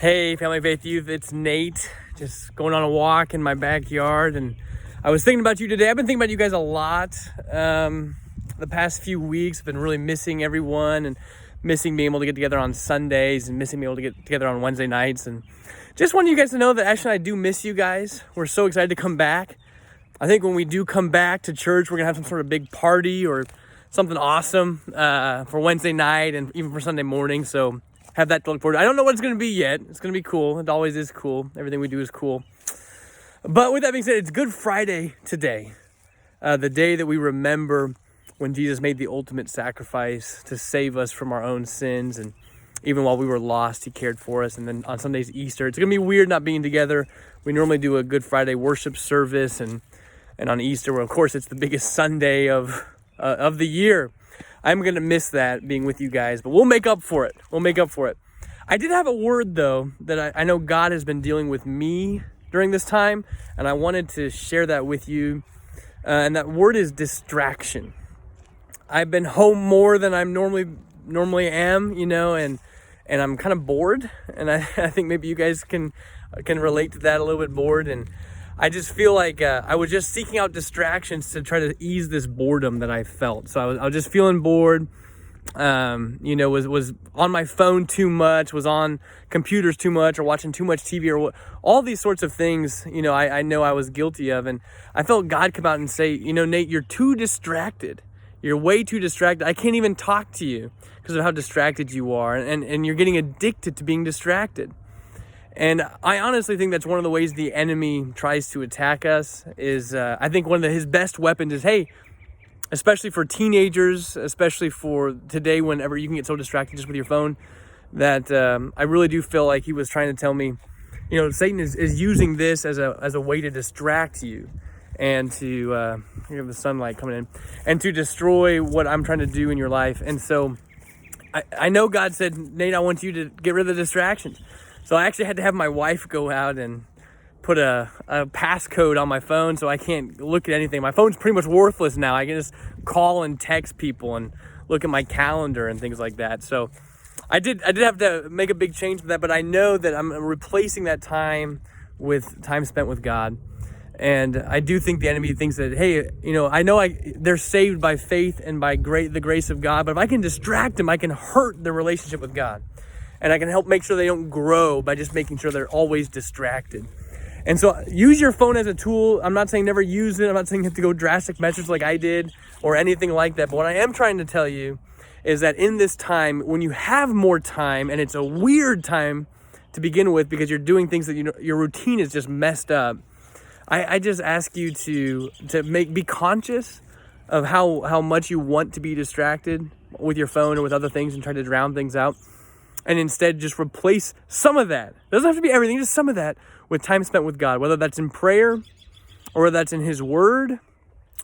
Hey, Family Faith Youth, it's Nate. Just going on a walk in my backyard, and I was thinking about you today. I've been thinking about you guys a lot. The past few weeks, I've been really missing everyone and missing being able to get together on Sundays and missing being able to get together on Wednesday nights. And just wanted you guys to know that actually I do miss you guys. We're so excited to come back. I think when we do come back to church, we're gonna have some sort of big party or something awesome for Wednesday night and even for Sunday morning. So have that to look forward to. I don't know what it's going to be yet. It's going to be cool. It always is cool. Everything we do is cool. But with that being said, it's Good Friday today. The day that we remember when Jesus made the ultimate sacrifice to save us from our own sins. And even while we were lost, he cared for us. And then on Sunday's Easter. It's going to be weird not being together. We normally do a Good Friday worship service. And on Easter, well, of course, it's the biggest Sunday of the year. I'm going to miss that, being with you guys, but we'll make up for it. I did have a word, though, that I know God has been dealing with me during this time, and I wanted to share that with you, and that word is distraction. I've been home more than I normally am, and I'm kind of bored, and I think maybe you guys can relate to that, a little bit bored, and I just feel like I was just seeking out distractions to try to ease this boredom that I felt. So I was just feeling bored, was on my phone too much, was on computers too much, or watching too much TV, or all these sorts of things, I know I was guilty of. And I felt God come out and say, Nate, you're too distracted. You're way too distracted. I can't even talk to you because of how distracted you are. And you're getting addicted to being distracted. And I honestly think that's one of the ways the enemy tries to attack us is, I think one of his best weapons is, hey, especially for teenagers, especially for today, whenever you can get so distracted just with your phone, that I really do feel like he was trying to tell me, Satan is using this as a way to distract you and to, you have the sunlight coming in, and to destroy what I'm trying to do in your life. And so I know God said, Nate, I want you to get rid of the distractions. So I actually had to have my wife go out and put a passcode on my phone so I can't look at anything. My phone's pretty much worthless now. I can just call and text people and look at my calendar and things like that. So I did have to make a big change with that, but I know that I'm replacing that time with time spent with God. And I do think the enemy thinks that, hey, I know they're saved by faith and by the grace of God, but if I can distract them, I can hurt their relationship with God. And I can help make sure they don't grow by just making sure they're always distracted. And so use your phone as a tool. I'm not saying never use it. I'm not saying you have to go drastic measures like I did or anything like that. But what I am trying to tell you is that in this time, when you have more time, and it's a weird time to begin with because you're doing things that your routine is just messed up, I just ask you to be conscious of how much you want to be distracted with your phone or with other things and try to drown things out. And instead just replace some of that. It doesn't have to be everything, just some of that with time spent with God, whether that's in prayer or whether that's in his word,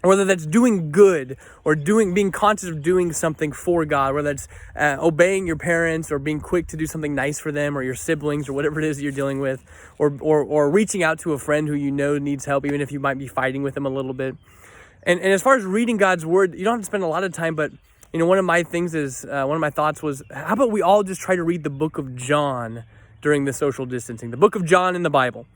or whether that's doing good or being conscious of doing something for God, whether that's obeying your parents or being quick to do something nice for them or your siblings or whatever it is that you're dealing with, or reaching out to a friend who needs help, even if you might be fighting with them a little bit. And as far as reading God's word, you don't have to spend a lot of time, but one of my thoughts was, how about we all just try to read the book of John during the social distancing? The book of John in the Bible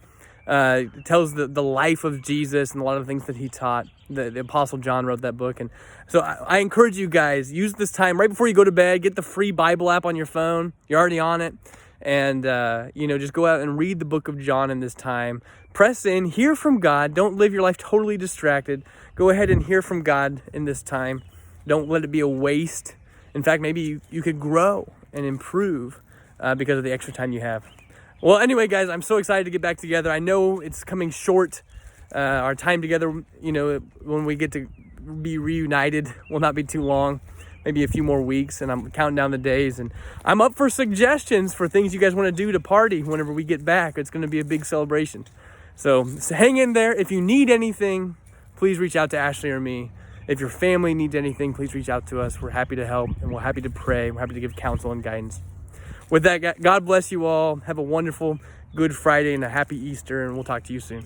tells the life of Jesus and a lot of the things that he taught. The Apostle John wrote that book. And so I encourage you guys, use this time right before you go to bed, get the free Bible app on your phone. You're already on it. And, just go out and read the book of John in this time. Press in, hear from God. Don't live your life totally distracted. Go ahead and hear from God in this time. Don't let it be a waste. In fact, maybe you could grow and improve because of the extra time you have. Well, anyway, guys, I'm so excited to get back together. I know it's coming short. Our time together, when we get to be reunited will not be too long. Maybe a few more weeks, and I'm counting down the days. And I'm up for suggestions for things you guys want to do to party whenever we get back. It's going to be a big celebration. So hang in there. If you need anything, please reach out to Ashley or me. If your family needs anything, please reach out to us. We're happy to help, and we're happy to pray. We're happy to give counsel and guidance. With that, God bless you all. Have a wonderful Good Friday and a happy Easter, and we'll talk to you soon.